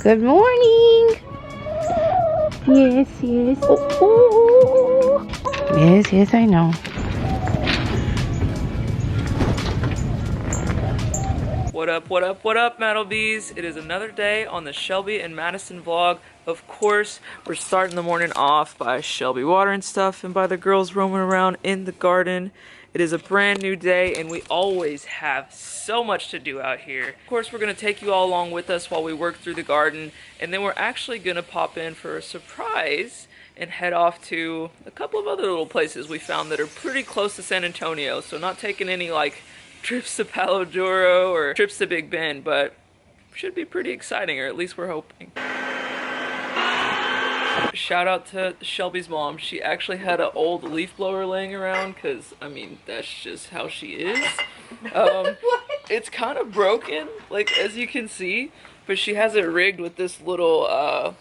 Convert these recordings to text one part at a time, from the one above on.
Good morning. Yes, yes. Oh. Yes, yes, I know. What up, what up, what up, Metal Bees? It is another day on the Shelbi and Madison vlog. Of course, we're starting the morning off by Shelbi watering stuff and by the girls roaming around in the garden. It is a brand new day and we always have so much to do out here. Of course, we're going to take you all along with us while we work through the garden, and then we're actually going to pop in for a surprise and head off to a couple of other little places we found that are pretty close to San Antonio. So not taking any like trips to Palo Duro or trips to Big Bend, but should be pretty exciting, or at least we're hoping. Shout out to Shelbi's mom. She actually had an old leaf blower laying around because, I mean, that's just how she is. It's kind of broken, like, as you can see, but she has it rigged with this little,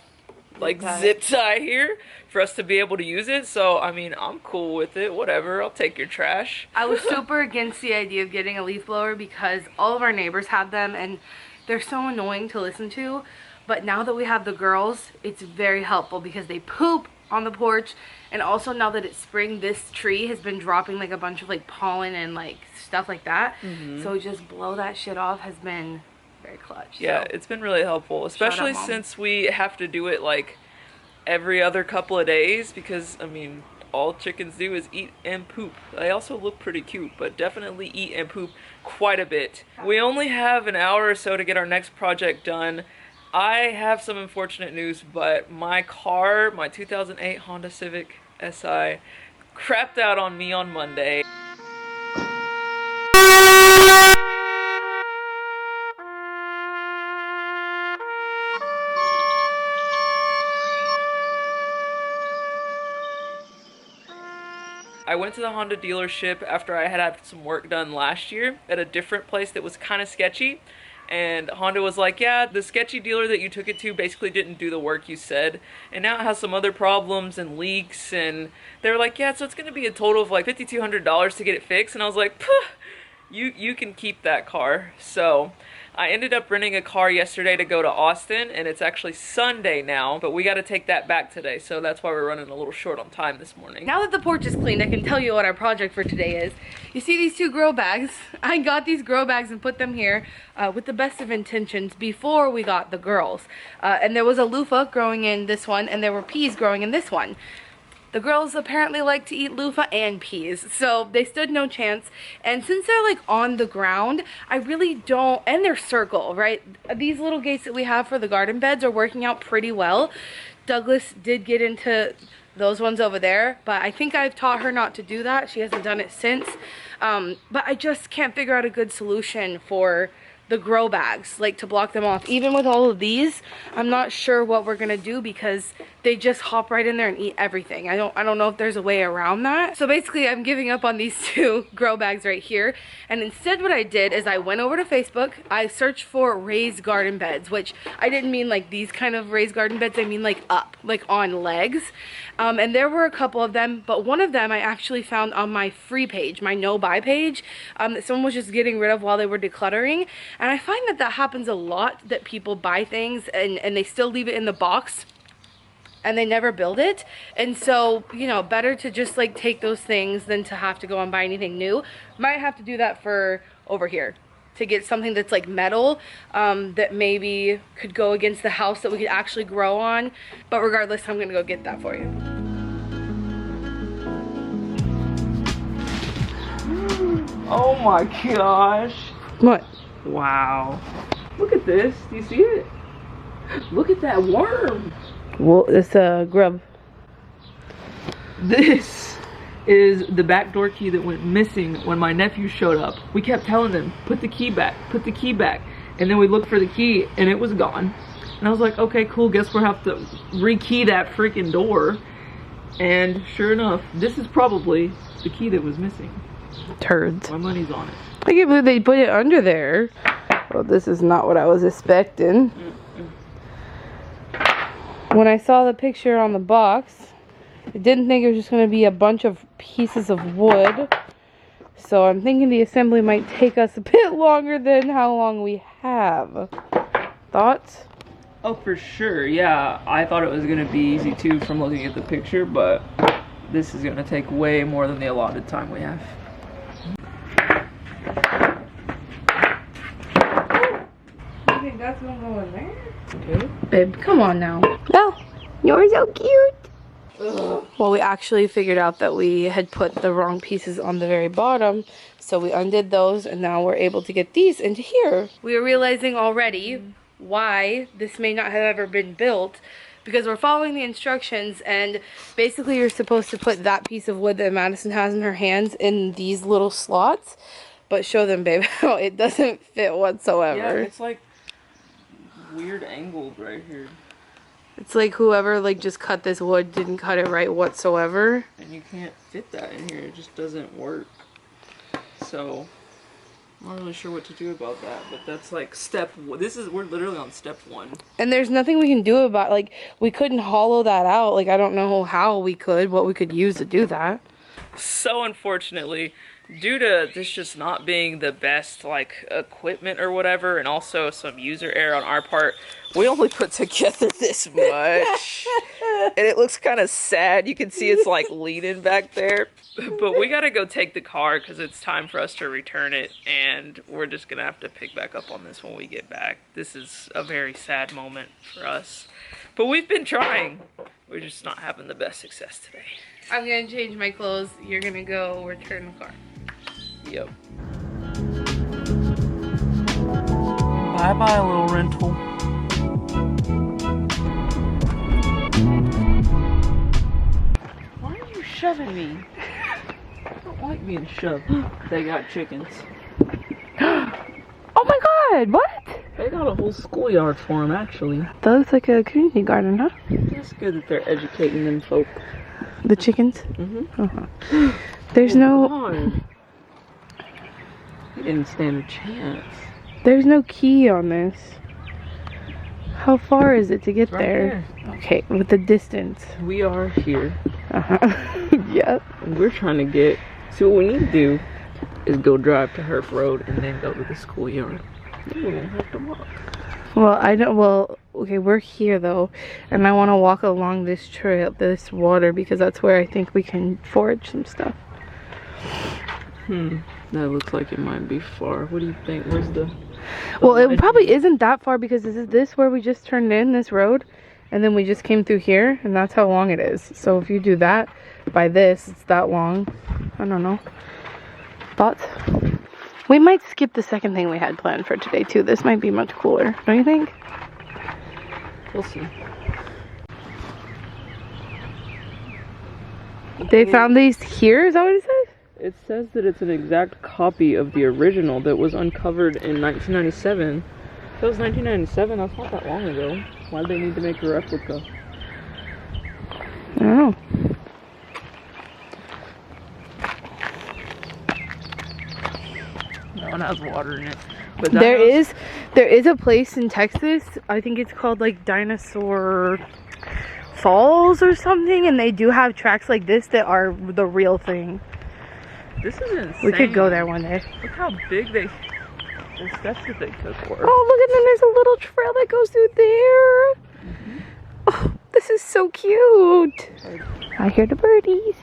like, zip tie here for us to be able to use it. So, I mean, I'm cool with it. Whatever. I'll take your trash. I was super against the idea of getting a leaf blower because all of our neighbors have them and they're so annoying to listen to. But now that we have the girls, it's very helpful because they poop on the porch. And also now that it's spring, this tree has been dropping like a bunch of like pollen and like stuff like that. So just blow that shit off has been very clutch. Yeah, so. It's been really helpful, especially Mom. since we have to do it like every other couple of days because, I mean, all chickens do is eat and poop. They also look pretty cute, but definitely eat and poop quite a bit. We only have an hour or so to get our next project done. I have some unfortunate news, but my car, my 2008 Honda Civic SI, crapped out on me on Monday. I went to the Honda dealership after I had some work done last year at a different place that was kind of sketchy. And Honda was like, yeah, the sketchy dealer that you took it to basically didn't do the work you said. And now it has some other problems and leaks. And they were like, yeah, so it's going to be a total of like $5,200 to get it fixed. And I was like, you can keep that car. So I ended up renting a car yesterday to go to Austin, and it's actually Sunday now, but we got to take that back today, so that's why we're running a little short on time this morning. Now that the porch is cleaned, I can tell you what our project for today is. You see these two grow bags? I got these grow bags and put them here with the best of intentions before we got the girls. And there was a loofah growing in this one, and there were peas growing in this one. The girls apparently like to eat loofah and peas, so they stood no chance. And since they're like on the ground, I really don't, and they're circle, right? These little gates that we have for the garden beds are working out pretty well. Douglas did get into those ones over there, but I think I've taught her not to do that. She hasn't done it since. But I just can't figure out a good solution for the grow bags, like to block them off. Even with all of these, I'm not sure what we're gonna do because they just hop right in there and eat everything. I don't know if there's a way around that. So basically I'm giving up on these two grow bags right here, and instead what I did is I went over to Facebook, I searched for raised garden beds, which I didn't mean like these kind of raised garden beds, I mean like up, like on legs. And there were a couple of them, but one of them I actually found on my free page, my no buy page, that someone was just getting rid of while they were decluttering. And I find that that happens a lot, that people buy things and they still leave it in the box and they never build it. And so, you know, better to just like take those things than to have to go and buy anything new. Might have to do that for over here, to get something that's like metal, that maybe could go against the house that we could actually grow on. But regardless, I'm gonna go get that for you. Oh my gosh. What? Wow. Look at this. Do you see it? Look at that worm. Well, it's a grub. This is the back door key that went missing when my nephew showed up. We kept telling them, put the key back, put the key back. And then we looked for the key and it was gone. And I was like, okay, cool, guess we'll have to rekey that freaking door. And sure enough, this is probably the key that was missing. Turds. My money's on it. I can't believe they put it under there. Well, this is not what I was expecting. When I saw the picture on the box, I didn't think it was just going to be a bunch of pieces of wood. So I'm thinking the assembly might take us a bit longer than how long we have. Thoughts? Oh, for sure. Yeah, I thought it was gonna be easy too from looking at the picture, but this is gonna take way more than the allotted time we have. You think that's gonna go in there? Okay. Babe, come on now. Oh, you're so cute. Ugh. Well, we actually figured out that we had put the wrong pieces on the very bottom, so we undid those, and now we're able to get these into here. We are realizing already why this may not have ever been built, because we're following the instructions, and basically you're supposed to put that piece of wood that Madison has in her hands in these little slots, but show them, babe, how it doesn't fit whatsoever. Yeah, it's like weird angled right here. It's like whoever like just cut this wood didn't cut it right whatsoever. And you can't fit that in here, it just doesn't work. So I'm not really sure what to do about that, but that's like we're literally on step 1. And there's nothing we can do about, like, we couldn't hollow that out. Like, I don't know how we could, what we could use to do that. So unfortunately, due to this just not being the best like equipment or whatever, and also some user error on our part, we only put together this much. And it looks kind of sad. You can see it's like leaning back there. But we gotta go take the car because it's time for us to return it, and we're just gonna have to pick back up on this when we get back. This is a very sad moment for us. But we've been trying. We're just not having the best success today. I'm gonna change my clothes. You're gonna go return the car. Yep. Bye-bye, little rental. Why are you shoving me? I don't like being shoved. They got chickens. Oh my god, what? They got a whole schoolyard for them, actually. That looks like a community garden, huh? It's good that they're educating them folk. The chickens? Mm-hmm. Uh-huh. There's no... God. He didn't stand a chance. There's no key on this. How far is it to get Right there? Okay, with the distance. We are here. Uh-huh. Yep. And we're trying to get... See, what we need to do is go drive to Herf Road and then go to the schoolyard. Then we won't have to walk. Well, I don't... Well, okay, we're here, though. And I want to walk along this trail, this water, because that's where I think we can forage some stuff. That looks like it might be far. What do you think? Where's the... Well, it probably isn't that far, because is this where we just turned in, this road? And then we just came through here, and that's how long it is. So if you do that by this, it's that long. I don't know. Thoughts? We might skip the second thing we had planned for today, too. This might be much cooler. Don't you think? We'll see. They found these here? Is that what it says? It says that it's an exact copy of the original that was uncovered in 1997. If it was 1997, that's not that long ago. Why'd they need to make a replica? I don't know. That one has water in it. But There is a place in Texas, I think it's called like Dinosaur Falls or something, and they do have tracks like this that are the real thing. This is insane. We could go there one day. Look how big the steps that they took for us. Oh, look, and then there's a little trail that goes through there. Oh, this is so cute. I hear the birdies.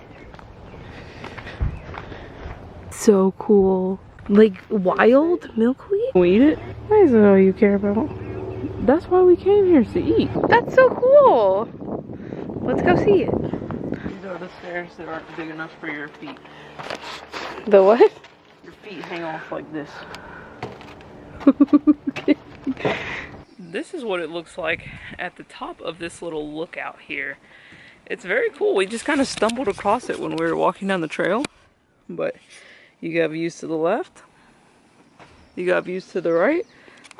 So cool. Like wild milkweed? Can we eat it? Why is that all you care about? That's why we came here, to eat. That's so cool. Let's go see it. These are the stairs that aren't big enough for your feet. The what? Your feet hang off like this. Okay. This is what it looks like at the top of this little lookout here. It's very cool. We just kind of stumbled across it when we were walking down the trail. But you got views to the left. You got views to the right.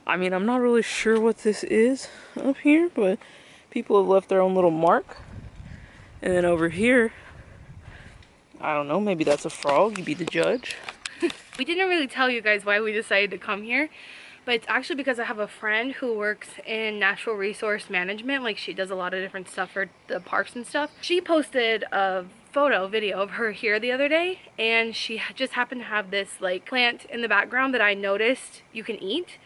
I mean, I'm not really sure what this is up here, but people have left their own little mark. And then over here, I don't know, maybe that's a frog. You be the judge. We didn't really tell you guys why we decided to come here, but it's actually because I have a friend who works in natural resource management. Like, she does a lot of different stuff for the parks and stuff. She posted a video of her here the other day, and she just happened to have this like plant in the background that I noticed you can eat,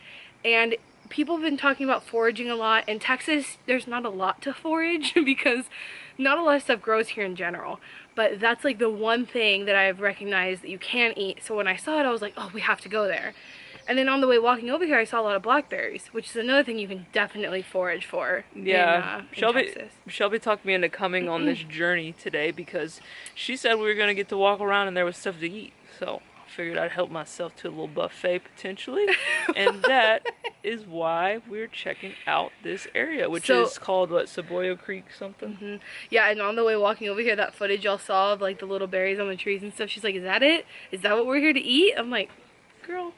and people have been talking about foraging a lot. In Texas, there's not a lot to forage because not a lot of stuff grows here in general. But that's like the one thing that I've recognized that you can eat. So when I saw it, I was like, oh, we have to go there. And then on the way walking over here, I saw a lot of blackberries, which is another thing you can definitely forage for. Yeah, in Texas. Shelby talked me into coming on this journey today because she said we were going to get to walk around and there was stuff to eat. So I figured I'd help myself to a little buffet potentially. And that is why we're checking out this area, which is called, what, Cebolla Creek something? Yeah, and on the way walking over here, that footage y'all saw of like the little berries on the trees and stuff, she's like, is that it? Is that what we're here to eat? I'm like, girl.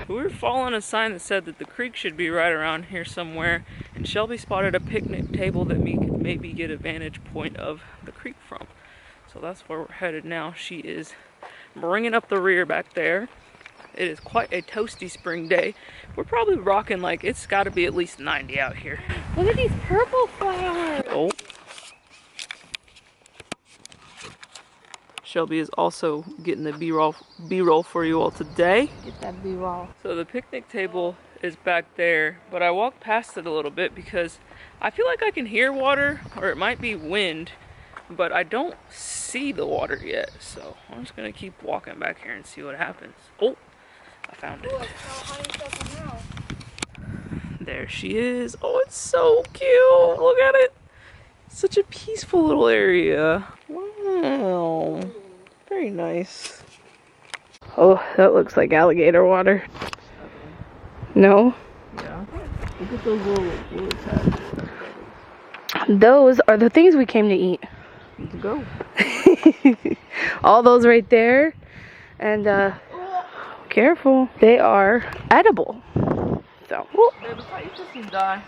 We were following a sign that said that the creek should be right around here somewhere, and Shelby spotted a picnic table that we could maybe get a vantage point of the creek from. So that's where we're headed now. She is bringing up the rear back there. It is quite a toasty spring day. We're probably rocking like it's got to be at least 90 out here. Look at these purple flowers. Oh. Shelby is also getting the B-roll for you all today. Get that B-roll. So the picnic table is back there, but I walked past it a little bit because I feel like I can hear water, or it might be wind, but I don't see the water yet. So I'm just gonna keep walking back here and see what happens. Oh, I found it. There she is. Oh, it's so cute. Look at it. Such a peaceful little area. Wow. Very nice. Oh, that looks like alligator water. No? Yeah. Look at those little tabs. Those are the things we came to eat. Need to go. All those right there. And, careful. They are edible. So. Babe, I thought you just gonna die.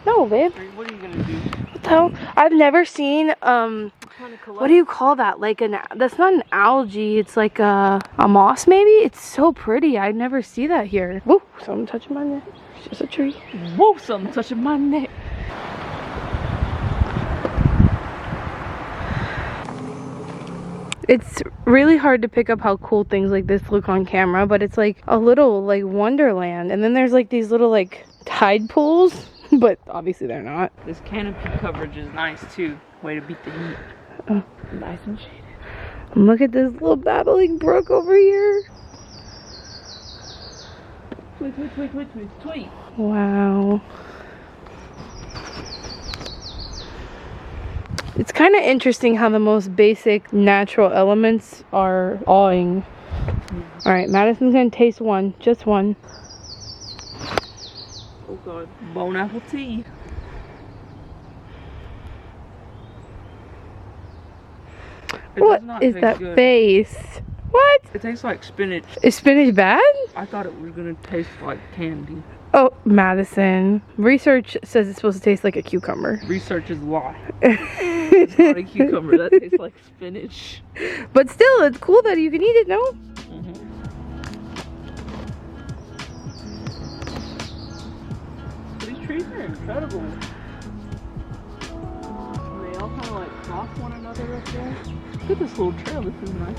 No, babe. What are you gonna do? What the hell? I've never seen, what do you call that? Like that's not an algae. It's like a moss maybe? It's so pretty. I'd never see that here. Whoa, something touching my neck. It's just a tree. Whoa, something touching my neck. It's really hard to pick up how cool things like this look on camera, but it's like a little like wonderland. And then there's like these little like tide pools, but obviously they're not. This canopy coverage is nice too. Way to beat the heat. Nice and shaded. And look at this little babbling brook over here. Tweet, tweet, tweet, tweet, tweet, tweet. Wow. It's kind of interesting how the most basic natural elements are awing. Alright, Madison's gonna taste one. Just one. Oh god. Bone apple tea. What is that face? What? It tastes like spinach. Is spinach bad? I thought it was gonna taste like candy. Oh, Madison. Research says it's supposed to taste like a cucumber. Research is a lie. It's not a cucumber. That tastes like spinach. But still, it's cool that you can eat it, no? These trees are incredible. They all kind of like cross one another up there. Look at this little trail. This is nice.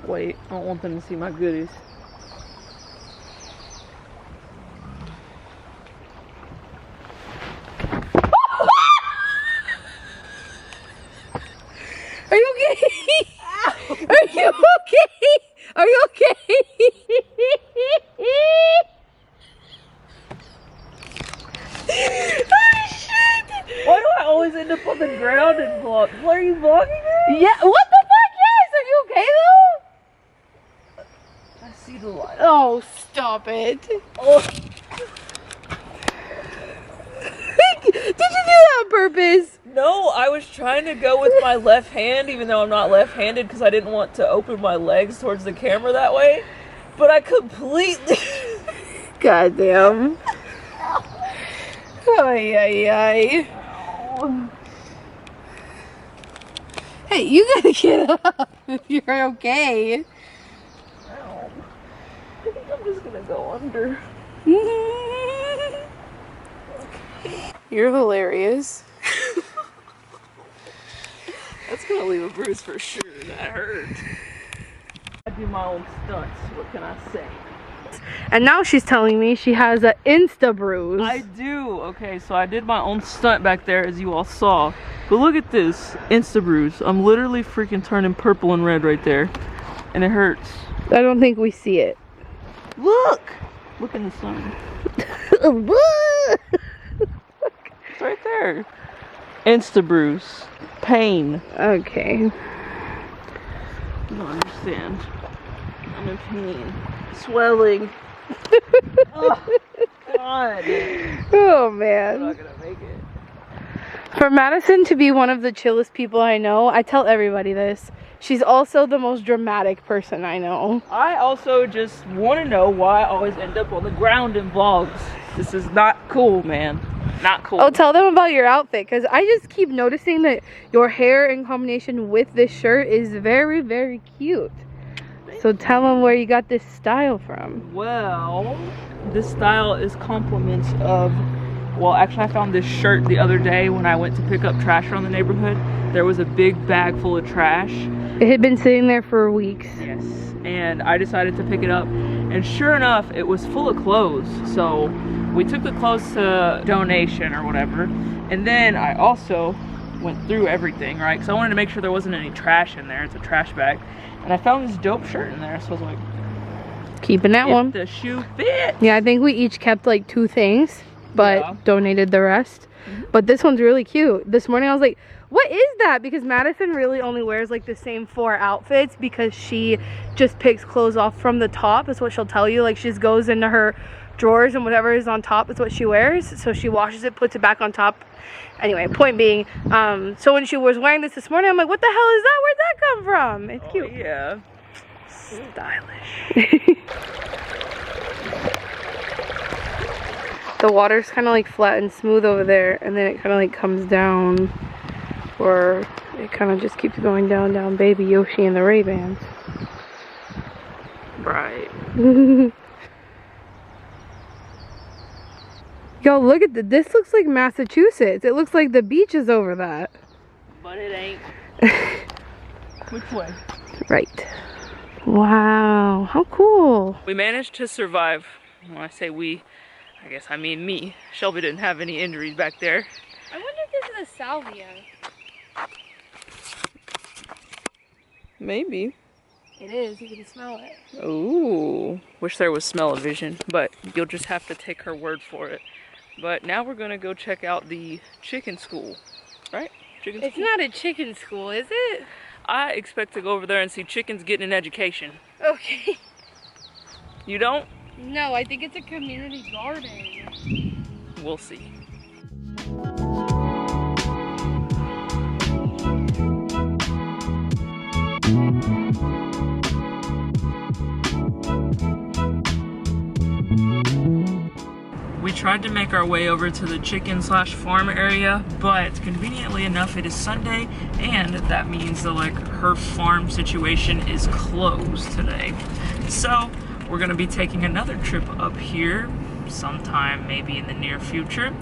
Wait, I don't want them to see my goodies. Are you okay? Are you okay? Are you okay? Oh shit! Why do I always end up on the ground and vlog? What, are you vlogging me? Yeah, what the fuck? Yes! Are you okay though? I see the light. Oh, stop it. Oh. Did you do that on purpose? No, I was trying to go with my left hand, even though I'm not left-handed, because I didn't want to open my legs towards the camera that way. But I completely... Goddamn. Ay, ay, ay. Hey, you gotta get up if you're okay. Ow. I think I'm just gonna go under. You're hilarious. That's gonna leave a bruise for sure. That hurt. I do my own stunts. What can I say? And now she's telling me she has an Insta bruise. I do. Okay, so I did my own stunt back there, as you all saw. But look at this Insta bruise. I'm literally freaking turning purple and red right there, and it hurts. I don't think we see it. Look! Look in the sun. It's right there. Insta bruise. Pain. Okay. You don't understand. I'm in pain. Swelling. Oh, God. Oh, I'm man. not gonna make it. For Madison to be one of the chillest people I know, I tell everybody this. She's also the most dramatic person I know. I also just want to know why I always end up on the ground in vlogs. This is not cool, man. Not cool. Oh, tell them about your outfit, because I just keep noticing that your hair in combination with this shirt is very, very cute. So tell them where you got this style from. Well, this style is compliments of, well, actually I found this shirt the other day when I went to pick up trash around the neighborhood. There was a big bag full of trash. It had been sitting there for weeks. Yes. And I decided to pick it up. And sure enough, it was full of clothes. So we took the clothes to donation or whatever. And then I also went through everything, right? Because I wanted to make sure there wasn't any trash in there. It's a trash bag. And I found this dope shirt in there. So I was like, keeping that one. the shoe fit. Yeah, I think we each kept like 2 things, but donated the rest. But this one's really cute. This morning I was like, what is that? Because Madison really only wears like the same 4 outfits because she just picks clothes off from the top. That's what she'll tell you. Like she just goes into her drawers and whatever is on top is what she wears. So she washes it, puts it back on top. Anyway, point being, so when she was wearing this morning, I'm like, what the hell is that? Where'd that come from? It's cute. Yeah. Stylish. The water's kind of like flat and smooth over there, and then it kind of like comes down, or it kind of just keeps going down, down. Baby Yoshi and the Ray-Bans. Right. Yo, look at this. Looks like Massachusetts. It looks like the beach is over that. But it ain't. Which way? Right. Wow, how cool. We managed to survive. When I say we, I guess I mean me. Shelby didn't have any injuries back there. I wonder if this is a salvia. Maybe. It is, you can smell it. Ooh. Wish there was smell-o-vision, but you'll just have to take her word for it. But now we're gonna go check out the chicken school, right? Chicken school? It's not a chicken school, is it? I expect to go over there and see chickens getting an education. Okay. You don't? No, I think it's a community garden. We'll see. We tried to make our way over to the chicken/farm area, but conveniently enough it is Sunday, and that means that like her farm situation is closed today. So we're gonna be taking another trip up here sometime maybe in the near future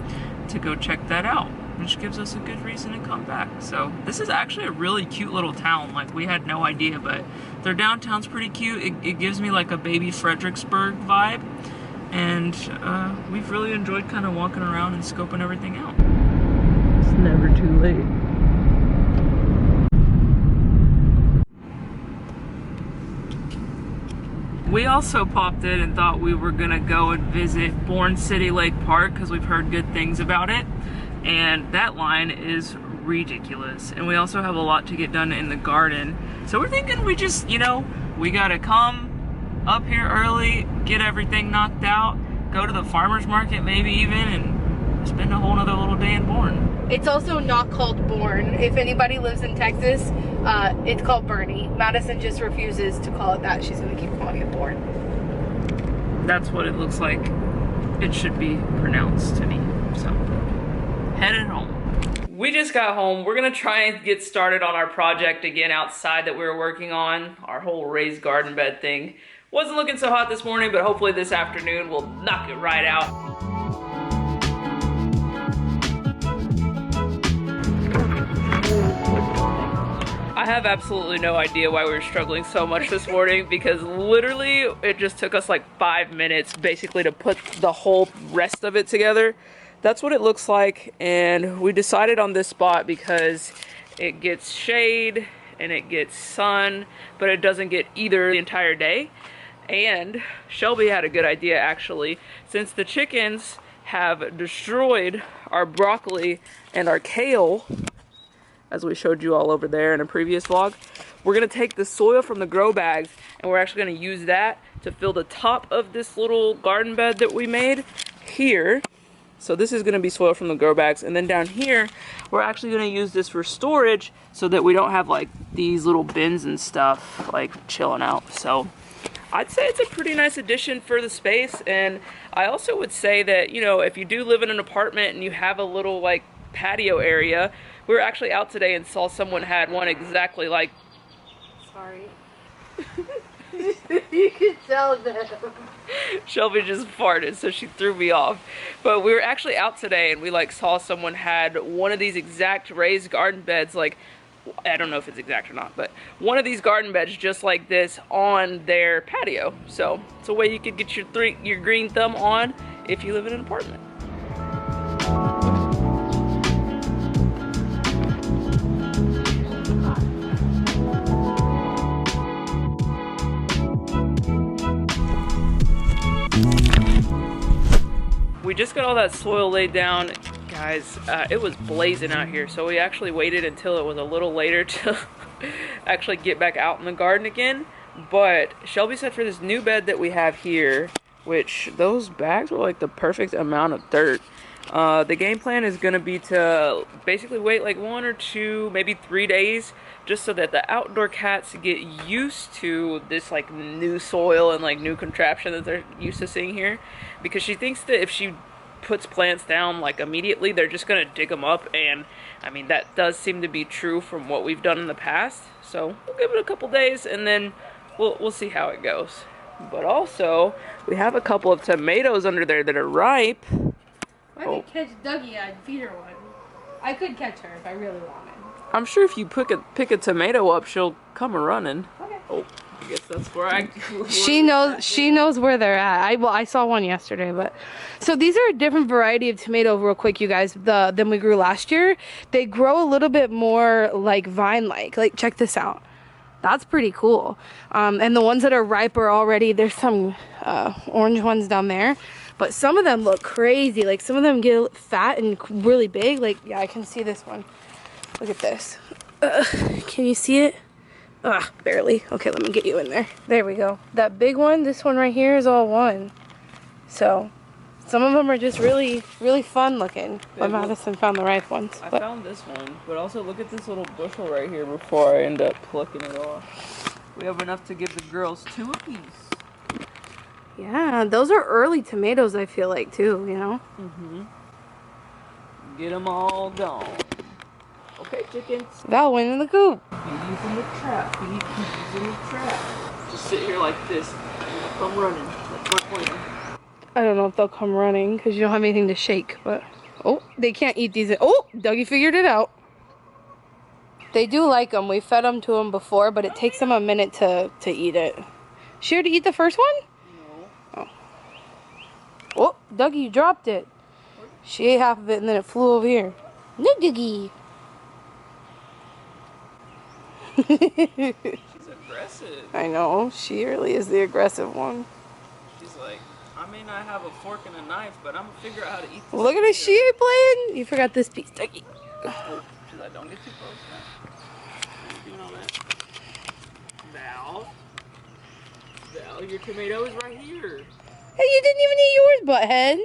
to go check that out, which gives us a good reason to come back. So this is actually a really cute little town. Like we had no idea, but their downtown's pretty cute. It gives me like a baby Fredericksburg vibe. And we've really enjoyed kind of walking around and scoping everything out. It's never too late. We also popped in and thought we were gonna go and visit Bourne City Lake Park because we've heard good things about it. And that line is ridiculous. And we also have a lot to get done in the garden. So we're thinking we just, you know, we gotta come up here early, get everything knocked out, go to the farmer's market maybe even, and spend a whole nother little day in Bourne. It's also not called Bourne. If anybody lives in Texas, it's called Bernie. Madison just refuses to call it that. She's gonna keep calling it Bourne. That's what it looks like it should be pronounced to me. So, headed home. We just got home. We're gonna try and get started on our project again outside that we were working on, our whole raised garden bed thing. Wasn't looking so hot this morning, but hopefully this afternoon we'll knock it right out. have absolutely no idea why we were struggling so much this morning, because literally it just took us like 5 minutes basically to put the whole rest of it together. That's what it looks like, and we decided on this spot because it gets shade and it gets sun, but it doesn't get either the entire day. And Shelby had a good idea actually. Since the chickens have destroyed our broccoli and our kale, as we showed you all over there in a previous vlog, we're gonna take the soil from the grow bags and we're actually gonna use that to fill the top of this little garden bed that we made here. So this is gonna be soil from the grow bags, and then down here we're actually gonna use this for storage so that we don't have like these little bins and stuff like chilling out. So I'd say it's a pretty nice addition for the space. And I also would say that, you know, if you do live in an apartment and you have a little like patio area, we were actually out today and saw someone had one exactly like... Sorry. You can tell them. Shelby just farted, so she threw me off. But we were actually out today and we like saw someone had one of these exact raised garden beds, like, I don't know if it's exact or not, but one of these garden beds just like this on their patio. So it's a way you could get your green thumb on if you live in an apartment. We just got all that soil laid down, guys. It was blazing out here, so we actually waited until it was a little later to actually get back out in the garden again. But Shelby said for this new bed that we have here, which those bags were like the perfect amount of dirt, the game plan is going to be to basically wait like 1 or 2, maybe 3 days, just so that the outdoor cats get used to this like new soil and like new contraption that they're used to seeing here. Because she thinks that if she puts plants down like immediately, they're just gonna dig them up, and I mean that does seem to be true from what we've done in the past. So we'll give it a couple days and then we'll see how it goes. But also we have a couple of tomatoes under there that are ripe. I could catch Dougie, I'd feed her one. I could catch her if I really wanted. I'm sure if you pick a tomato up, she'll come running. Okay. Oh, I guess that's where I... She knows where they're at. I saw one yesterday, but... So these are a different variety of tomato, real quick, you guys, than we grew last year. They grow a little bit more like vine-like. Like, check this out. That's pretty cool. And the ones that are ripe are already... There's some orange ones down there. But some of them look crazy. Like, some of them get fat and really big. Like, yeah, I can see this one. Look at this. Can you see it? Barely. Okay, let me get you in there. There we go. That big one, this one right here is all one. So, some of them are just really, really fun looking. But Madison found the ripe ones. I found this one, but also look at this little bushel right here before I end up plucking it off. We have enough to give the girls 2 apiece. Yeah, those are early tomatoes, I feel like, too, you know? Mm-hmm. Get them all gone. Okay, chickens. Val went in the coop. Feed these in the trap. Feed these in the trap. Just sit here like this. Come running. Like my plan. I don't know if they'll come running because you don't have anything to shake, but... Oh, they can't eat these. Oh, Dougie figured it out. They do like them. We fed them to them before, but it takes them a minute to eat it. She already eat the first one? No. Oh, Dougie, you dropped it. She ate half of it and then it flew over here. No, Dougie. She's aggressive. I know. She really is the aggressive one. She's like, I may not have a fork and a knife, but I'm gonna figure out how to eat this. Look at her. She ain't playing. You forgot this piece, Dougie. Oh, she's like, don't get too close now. Doing all that. Val, your tomato is right here. Hey, you didn't even eat yours, butthead.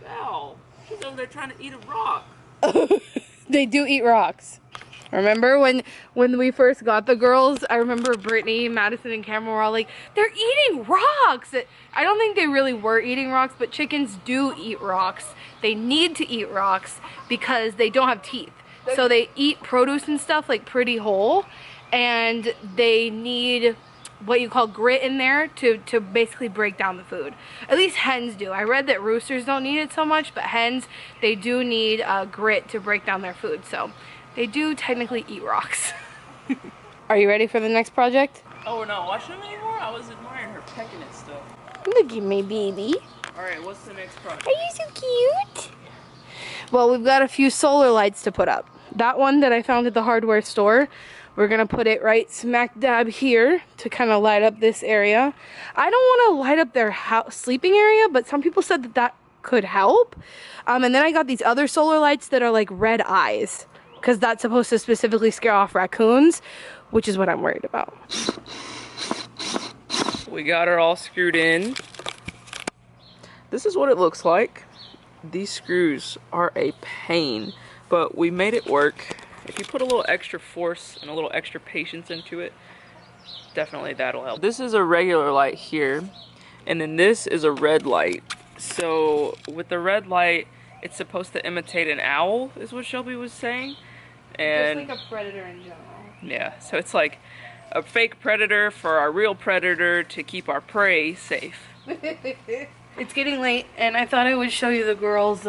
Val, she's over there trying to eat a rock. They do eat rocks. Remember when we first got the girls, I remember Brittany, Madison, and Cameron were all like, they're eating rocks. I don't think they really were eating rocks, but chickens do eat rocks. They need to eat rocks because they don't have teeth. So they eat produce and stuff like pretty whole, and they need what you call grit in there to basically break down the food. At least hens do. I read that roosters don't need it so much, but hens, they do need grit to break down their food. So they do technically eat rocks. Are you ready for the next project? Oh, we're not watching them anymore? I was admiring her pecking at stuff. Look at me, baby. Alright, what's the next project? Are you so cute? Well, we've got a few solar lights to put up. That one that I found at the hardware store, we're gonna put it right smack dab here to kind of light up this area. I don't want to light up their sleeping area, but some people said that that could help. And then I got these other solar lights that are like red eyes, because that's supposed to specifically scare off raccoons, which is what I'm worried about. We got her all screwed in. This is what it looks like. These screws are a pain, but we made it work. If you put a little extra force and a little extra patience into it, definitely that'll help. This is a regular light here, and then this is a red light. So with the red light, it's supposed to imitate an owl, is what Shelby was saying. And just like a predator in general. yeah, so it's like a fake predator for our real predator to keep our prey safe. It's getting late, and I thought I would show you the girls'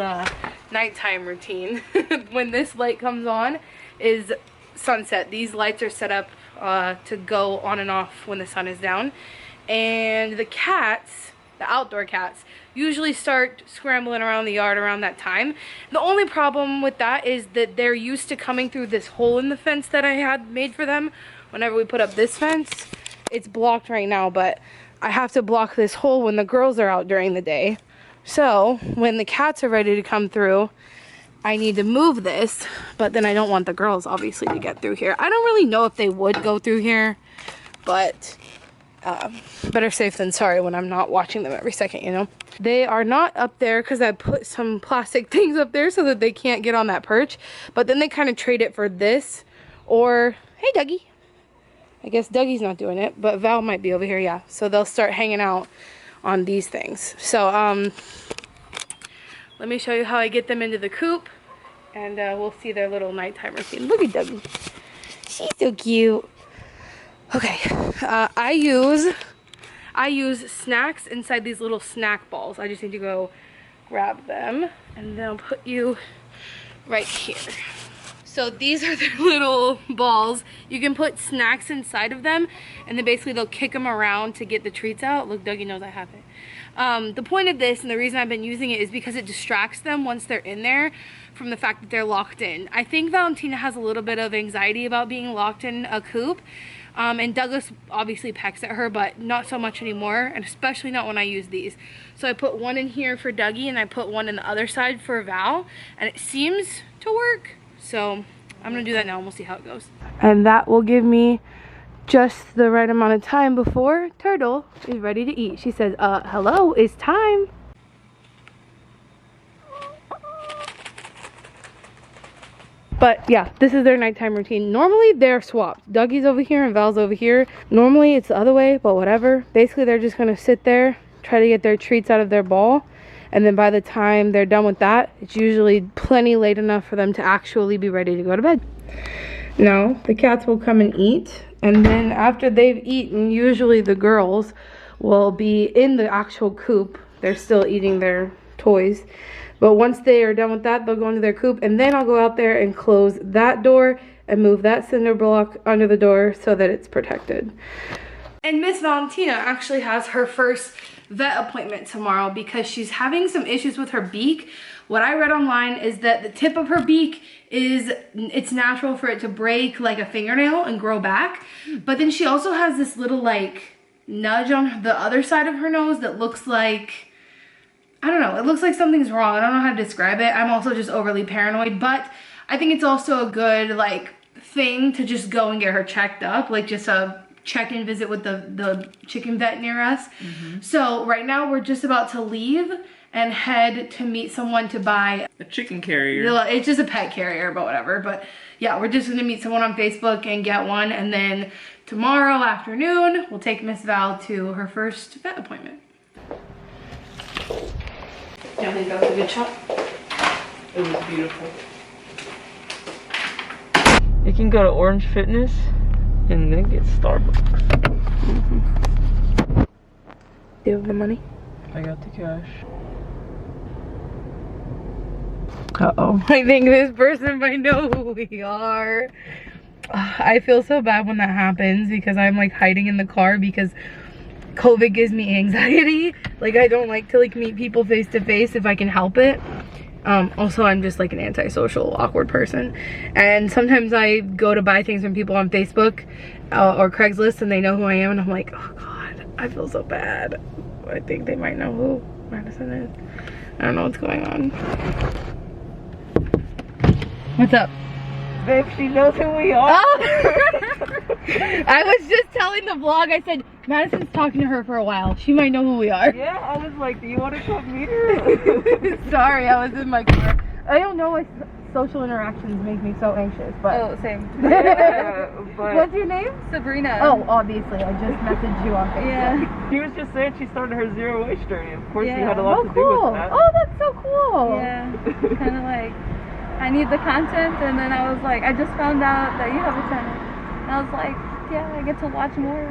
nighttime routine. When this light comes on is sunset. These lights are set up to go on and off when the sun is down. And the cats, the outdoor cats, usually start scrambling around the yard around that time. The only problem with that is that they're used to coming through this hole in the fence that I had made for them. Whenever we put up this fence, it's blocked right now, but I have to block this hole when the girls are out during the day. So when the cats are ready to come through, I need to move this, but then I don't want the girls obviously to get through here. I don't really know if they would go through here, but better safe than sorry when I'm not watching them every second, you know. They are not up there because I put some plastic things up there so that they can't get on that perch, but then they kind of trade it for this, or hey Dougie. I guess Dougie's not doing it, but Val might be over here, yeah. So they'll start hanging out on these things. So let me show you how I get them into the coop, and we'll see their little nighttime routine. Look at Dougie. She's so cute. Okay, I use snacks inside these little snack balls. I just need to go grab them, and then I'll put you right here. So these are their little balls. You can put snacks inside of them, and then basically they'll kick them around to get the treats out. Look, Dougie knows I have it. The point of this, and the reason I've been using it, is because it distracts them once they're in there from the fact that they're locked in. I think Valentina has a little bit of anxiety about being locked in a coop. And Douglas obviously pecks at her, but not so much anymore, and especially not when I use these. So I put one in here for Dougie, and I put one in the other side for Val, and it seems to work. So I'm gonna do that now and we'll see how it goes. And that will give me just the right amount of time before Turtle is ready to eat. She says, hello, it's time. But yeah, this is their nighttime routine. Normally they're swapped. Dougie's over here and Val's over here. Normally it's the other way, but whatever. Basically they're just gonna sit there, try to get their treats out of their ball. And then by the time they're done with that, it's usually plenty late enough for them to actually be ready to go to bed. Now, the cats will come and eat. And then after they've eaten, usually the girls will be in the actual coop. They're still eating their toys. But once they are done with that, they'll go into their coop. And then I'll go out there and close that door and move that cinder block under the door so that it's protected. And Miss Valentina actually has her first vet appointment tomorrow because she's having some issues with her beak. What I read online is that the tip of her beak it's natural for it to break like a fingernail and grow back. But then she also has this little like nudge on the other side of her nose that looks like, I don't know, it looks like something's wrong. I don't know how to describe it. I'm also just overly paranoid, but I think it's also a good like thing to just go and get her checked up, like just a check-in visit with the chicken vet near us. So right now we're just about to leave and head to meet someone to buy a chicken carrier. It's just a pet carrier, but whatever. But yeah, we're just gonna meet someone on Facebook and get one, and then tomorrow afternoon we'll take Miss Val to her first vet appointment. Do you think that was a good shot? It was beautiful. You can go to Orange Fitness and then get Starbucks. Do you have the money? I got the cash. Uh-oh. I think this person might know who we are. I feel so bad when that happens because I'm like hiding in the car because COVID gives me anxiety. Like I don't like to like meet people face to face if I can help it. Also, I'm just like an antisocial, awkward person. And sometimes I go to buy things from people on Facebook or Craigslist and they know who I am and I'm like, oh God, I feel so bad. I think they might know who Madison is. I don't know what's going on. What's up? Babe, she knows who we are. Oh. I was just telling the vlog, I said, Madison's talking to her for a while. She might know who we are. Yeah, I was like, do you want to come meet her? Sorry, I was in my car. I don't know why social interactions make me so anxious, but... Oh, same. Yeah, but What's your name? Sabrina. Oh, obviously. I just messaged you on Facebook. Yeah. she was just saying she started her zero waste journey. Of course, you Yeah. had a lot Oh, to do cool. with that. Oh, that's so cool. Yeah. Kind of like, I need the content, and then I was like, I just found out that you have a channel. And I was like, yeah, I get to watch more.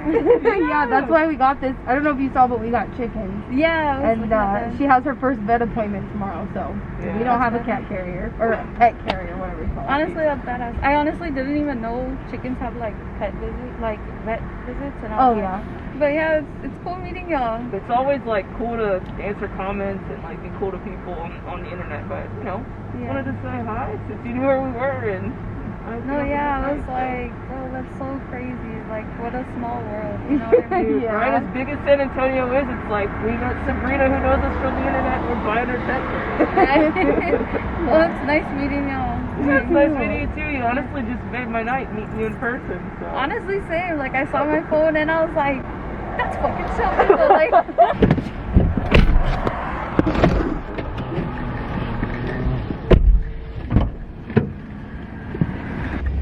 Yeah, that's why we got this. I don't know if you saw, but we got chickens. Yeah. I was And looking at that. she has her first vet appointment tomorrow, so Yeah. we don't have a cat carrier. Or a pet carrier, whatever it's called. Honestly, that's badass. I honestly didn't even know chickens have like pet visits, like vet visits, and Oh, all. yeah. But yeah, it's cool meeting y'all. It's always like cool to answer comments and like be cool to people on the internet, but you know, Yeah. wanted to say hi since you knew where we were and. No, yeah, I was like, bro, that's so crazy. Like, what a small world. You know what I mean? Dude, Yeah. right as big as San Antonio is, it's like we got Sabrina who knows us from the internet. We're buying her pet. Well, it's nice meeting y'all. It's nice meeting you too. You honestly just made my night meeting you in person. So. Honestly, same. Like, I saw my phone and I was like, that's fucking Shelbi. But like,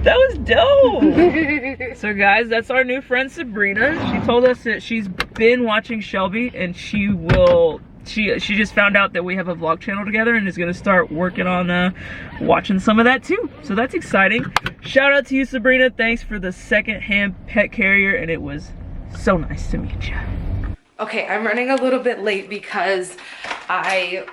That was dope. So guys, that's our new friend Sabrina. She told us that she's been watching Shelbi and she just found out that we have a vlog channel together and is gonna start working on watching some of that too. So that's exciting. Shout out to you, Sabrina. Thanks for the second-hand pet carrier, and it was so nice to meet you. Okay, I'm running a little bit late because I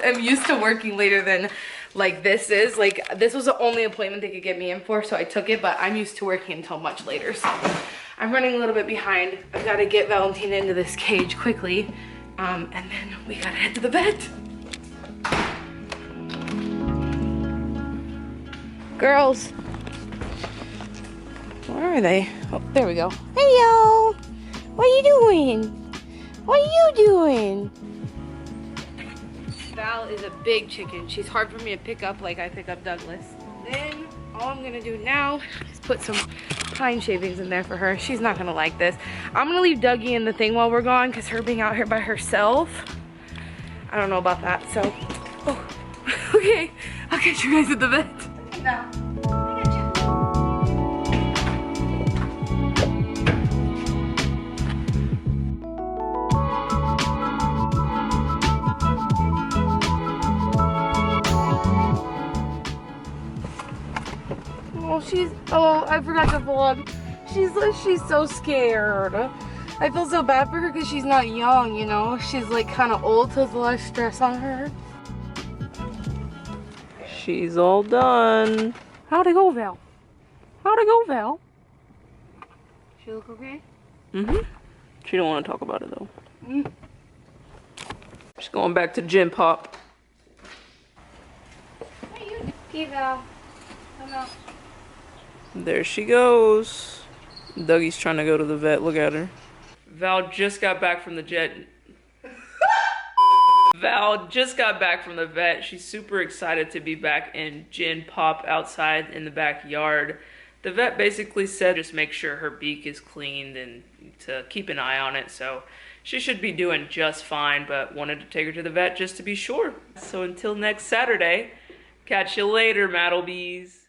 am used to working later than like this is. Like this was the only appointment they could get me in for, so I took it, but I'm used to working until much later. So I'm running a little bit behind. I've got to get Valentina into this cage quickly. And then we gotta head to the vet. Girls. Where are they? Oh, there we go. Hey, yo. What are you doing? What are you doing? Val is a big chicken. She's hard for me to pick up like I pick up Douglas. Then all I'm gonna do now is put some pine shavings in there for her. She's not gonna like this. I'm gonna leave Dougie in the thing while we're gone because her being out here by herself, I don't know about that. So, oh, okay, I'll catch you guys at the vet. No. Oh, I forgot to vlog. She's so scared. I feel so bad for her because she's not young, you know? She's like kind of old, so there's a lot of stress on her. She's all done. How'd it go, Val? How'd it go, Val? She look okay? Mm-hmm. She don't want to talk about it though. She's going back to gym pop. Okay, Val. Come out. There she goes. Dougie's trying to go to the vet. Look at her. Val just got back from the jet. Val just got back from the vet. She's super excited to be back in gym pop outside in the backyard. The vet basically said just make sure her beak is cleaned and to keep an eye on it. So she should be doing just fine, but wanted to take her to the vet just to be sure. So until next Saturday, catch you later, Maddlebees.